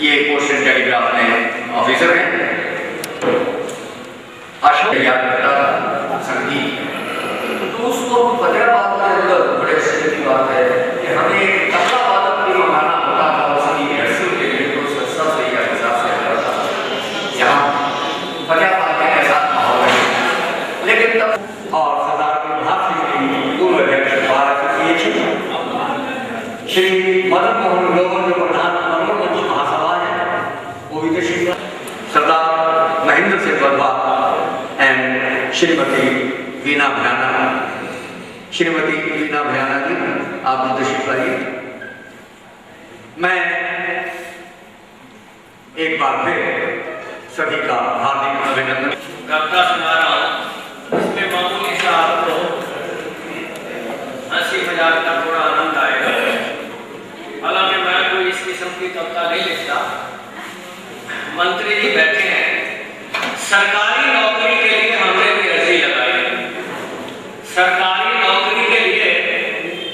ये posted telegraph में officer हैं। अशोक याद करता था संगीत, तो उसको फतेहाबाद के अंदर बड़े आश्चर्य की बात है कि हमें एक तबला वादक भी मंगाना होता था उसकी रिहर्सल के लिए, तो सस्ता से या हिसाब से करता था। यहाँ फतेहाबाद में ऐसा माहौल है, लेकिन तब और सरदार प्रभात सिंह की पूर्व अध्यक्ष भारत किए थे। श्री मदन मोहन ग्लोबल जो प्रधान मंच महासभा है वो भी तशरीफ, सरदार महेंद्र सिंह वर्मा एंड श्रीमती वीना भयाना, श्रीमती वीना भयाना जी आप भी तशरीफ लाइए। मैं एक बार फिर सभी का हार्दिक अभिनंदन कविता सुना रहा हूँ। इसमें मामूली से आपको हंसी मजाक का थोड़ा आनंद आएगा। हालांकि मैं कोई इस किस्म की कविता नहीं लिखता। मंत्री जी बैठे हैं, सरकारी नौकरी के लिए हमने भी अर्जी लगाई, सरकारी नौकरी के लिए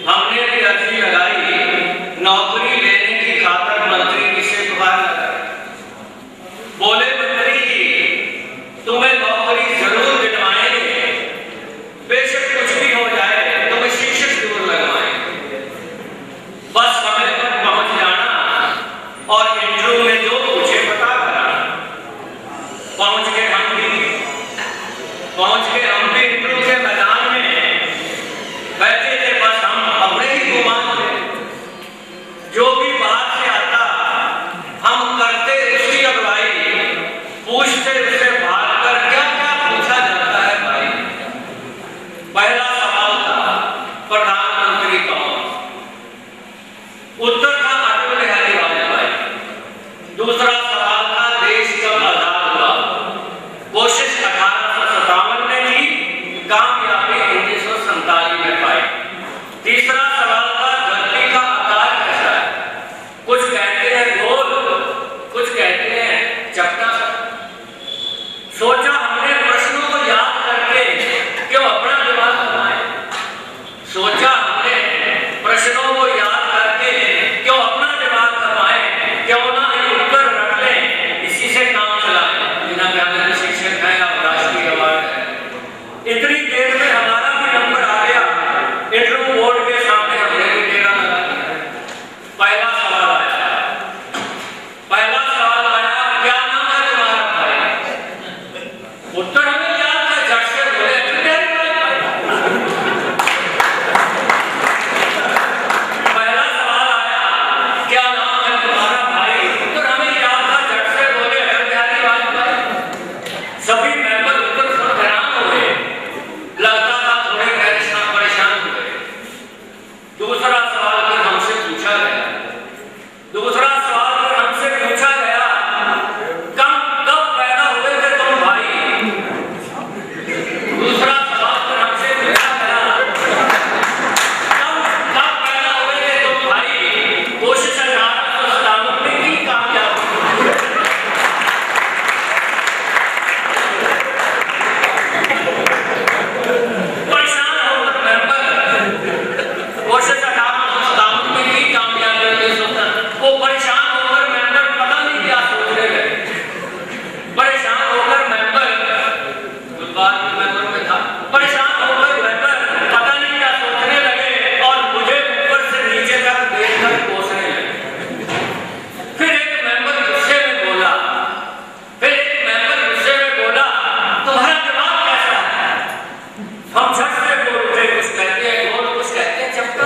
हमने भी अर्जी लगाई, नौकरी लेने की खातिर मंत्री जी से गुहार लगाई। बोले मंत्री जी तुम्हें नौकरी जरूर दिलवाएंगे, बेशक कुछ भी हो जाए तुम्हें शिक्षक जरूर लगवाएंगे, बस समय पर पहुंच जाना और इंटरव्यू में जो पूछे बता करना। पहुंच के हम भी इंटरव्यू के मैदान में बैठे थे। बस हम अपने ही गुमान थे, जो भी बाहर से आता हम करते उसकी अगुवाई, पूछते उससे भाग कर क्या क्या पूछा जाता है भाई। पहला सवाल था प्रधानमंत्री कौन, उत्तर था अटल बिहारी वाजपेयी। दूसरा सवाल था देश कब आजाद हुआ, कोशिश 1857 में की, कामयाबी 1947 में पाई। तीसरा सवाल था धरती का आकार कैसा है, कुछ कहते हैं गोल, कुछ कहते हैं चपटा। सोचा हमने प्रश्नों को याद करके क्यों अपना दिमाग बनाए, सोचा हमने प्रश्नों को याद करके क्यों अपना दिमाग कमाए, क्यों ना उत्तर रख लें, इसी से काम चलाएं। बिना ज्ञान शिक्षक है आप राष्ट्रीय अवार्ड है। इतनी देर में हमारा भी नंबर आ गया, इंटरव्यू बोर्ड के सामने हमने भी डेरा लगा दिया। पहला सवाल आया, क्या नाम है तुम्हारा भाई? उत्तर हमें याद था, झट से बोले पहला सवाल आया, क्या नाम है तुम्हारा भाई? उत्तर हमें याद था, झट से बोले अटल बिहारी वाजपेयी। सभी मेंबर उत्तर सुन हैरान हो गए, लगता था थोड़े परेशान हो गए। दूसरा सवाल फिर हमसे पूछा गया, कब पैदा हुए थे तुम भाई? दूसरा सवाल फिर हमसे पूछा गया, कब पैदा हुए थे तुम भाई? कोशिश 1857 में की, कामयाब। परेशान होकर मेंबर, कोशिश 1857 में की, कामयाबी 1957। वो परेशान होकर मेंबर पता नहीं क्या सोचने लगे, परेशान होकर मेंबर में था, परेशान होकर मेंबर पता नहीं क्या सोचने लगे और मुझे ऊपर से नीचे तक देखकर कोसने लगे। फिर एक मेंबर गुस्से में बोला, तुम्हारा दिमाग कैसा है? हम झट से बोल उठे, कुछ कहते हैं गोल, कुछ कहते हैं चपटा।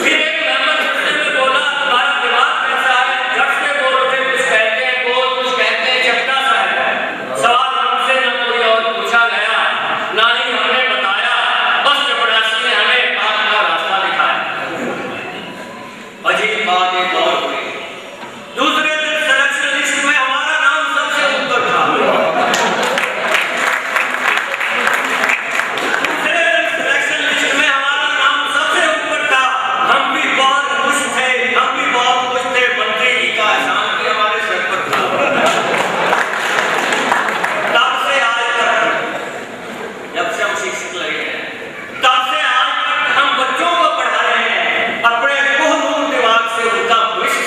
फिर एक मेंबर गुस्से में बोला, तुम्हारा दिमाग कैसा है? झट से बोल उठे, कुछ कहते हैं गोल, कुछ कहते हैं चपटा सा है। सवाल हमसे न कोई और पूछा गया, ना ही हमने बताया, बस चपड़ासी ने हमें बात का रास्ता दिखाया। अजीब बात एक और हुई, दूसरे दिन सिलेक्शन लिस्ट में हमारा नाम सबसे ऊपर था। सिलेक्शन लिस्ट में हमारा नाम सबसे ऊपर था। हम भी बहुत खुश थे, मंत्री जी का एहसान भी हमारे सर पर था। तब से आज तक, जब से हम शिक्षक लगे हैं, तब से आज तक हम बच्चों को पढ़ा रहे हैं, अपने कोहनूर दिमाग से उनका विश्व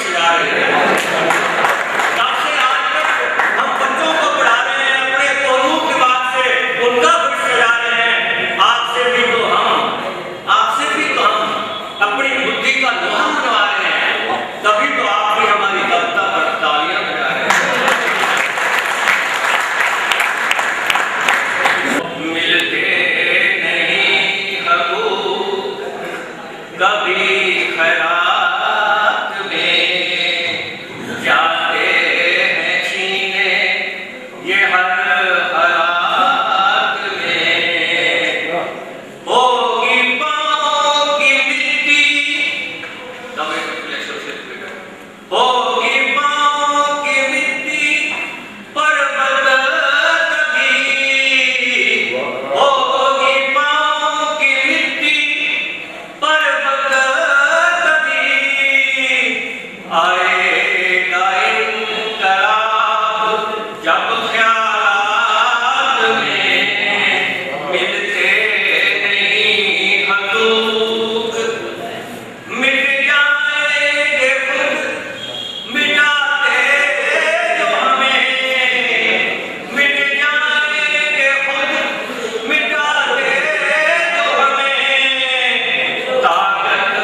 आएगा इनकलाब जब ख्यालात में मिलते नहीं हकूक, मिट जाएंगे खुद मिटाते जो हमें, मिट जाएंगे खुद मिटाते जो हमें, ताकत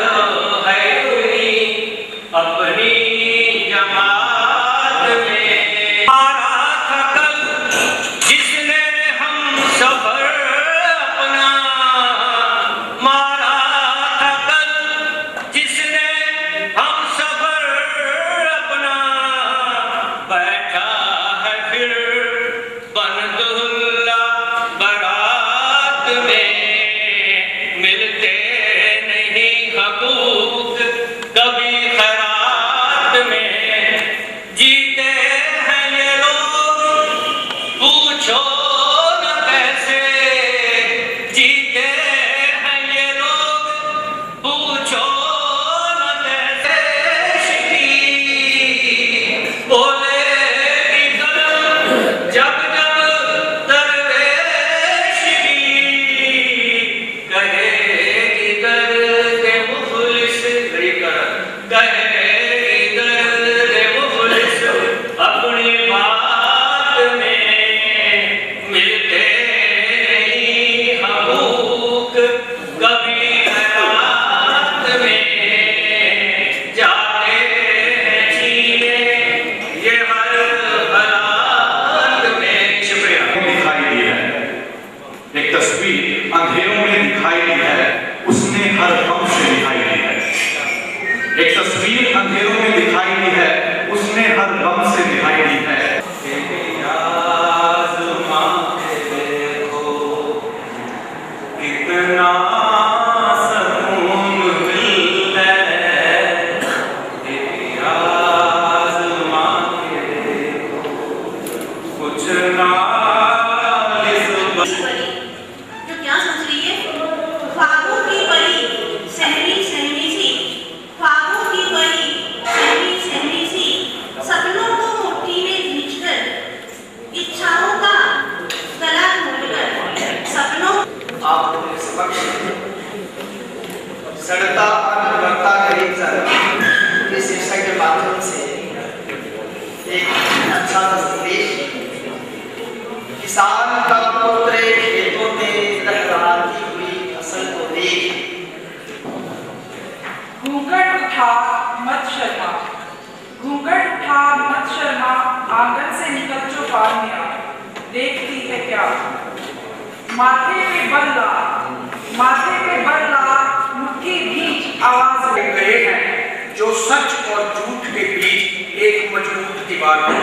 है अपनी जमात में। मारा था कल जिसने हम सफर अपना, मारा था कल जिसने हम सफर अपना, बैठा है फिर बनदुल्ला बारात में, मिलते नहीं हकूक कभी खैरात में, जीते हैं ये लोग पूछो न कैसे, जीते हैं ये लोग पूछो न कैसे, शिकी बोलेगी कलम जब जब दरवेश की, कहेगी दर्द मुखलिस कहेगी दर्द मुखलिस अपनी बात में, मिलते नहीं हकूक कभी खैरात में, जाते हैं छीने ये हर हालात में। शुक्रिया। दिखाई दी है एक तस्वीर अंधेरों में दिखाई दी है, उसने हर गम से दिखाई दी है। एक तस्वीर अंधेरों में दिखाई दी है, उसने हर गम से दिखाई दी है। कितना सकून मिलता है, आज़मा के देखो, कुछ ना तो क्या सोच रही है? ख्वाबों की परी सहनी सहनी सी, ख्वाबों की परी सहनी सहनी सी, सपनों को मुट्ठी में खींचकर, इच्छाओं का गला घोटकर, सपनों आपके समक्ष सड़ता अन्न बढ़ता गरीब जन इस शीर्षक के माध्यम से एक अच्छा सा संदेश, किसान का पुत्र खेतों में लहराती हुई फसल को देख, घूंघट उठा मत शर्मा, घूंघट उठा मत शर्मा, आंगन से निकल जो बाहर में आ, देखती है क्या माथे पे बल्ला, माथे पे बल्ला, मुट्ठी भींच आवाज गए हैं जो सच और झूठ के बीच एक मजबूत दीवार है।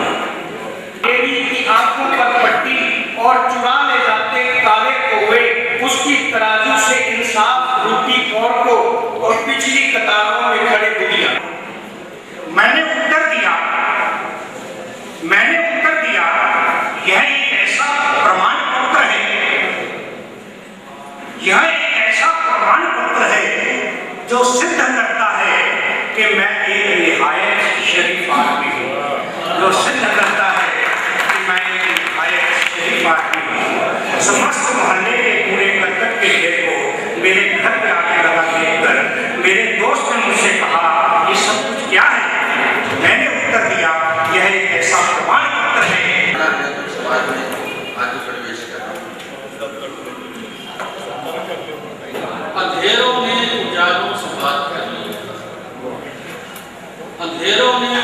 देवी की आंखों पर पट्टी और चुरा ले जाते काले कौवे, उसकी तराजू से इंसाफ रूपी कौर को और पिछली कतारों में खड़े दुनिया। मैंने उत्तर दिया यह एक ऐसा प्रमाण पत्र है, यह एक ऐसा प्रमाण पत्र है जो सिद्ध करता है कि मैं एक निहायत शरीफ आदमी हूँ, जो सिद्ध करता है कि मैं एक निहायत शरीफ आदमी हूँ। समस्त मोहल्ले के पूरे करकट के ढेर को मेरे घर पे आके लगा देखकर मेरे दोस्त ने मुझसे कहा ये सब कुछ क्या है? मैंने उत्तर दिया यह एक ऐसा प्रमाण पत्र है। समाज में आगे प्रवेश कर रहा हूँ। अंधेरों में उजालों से बात करनी, अंधेरों में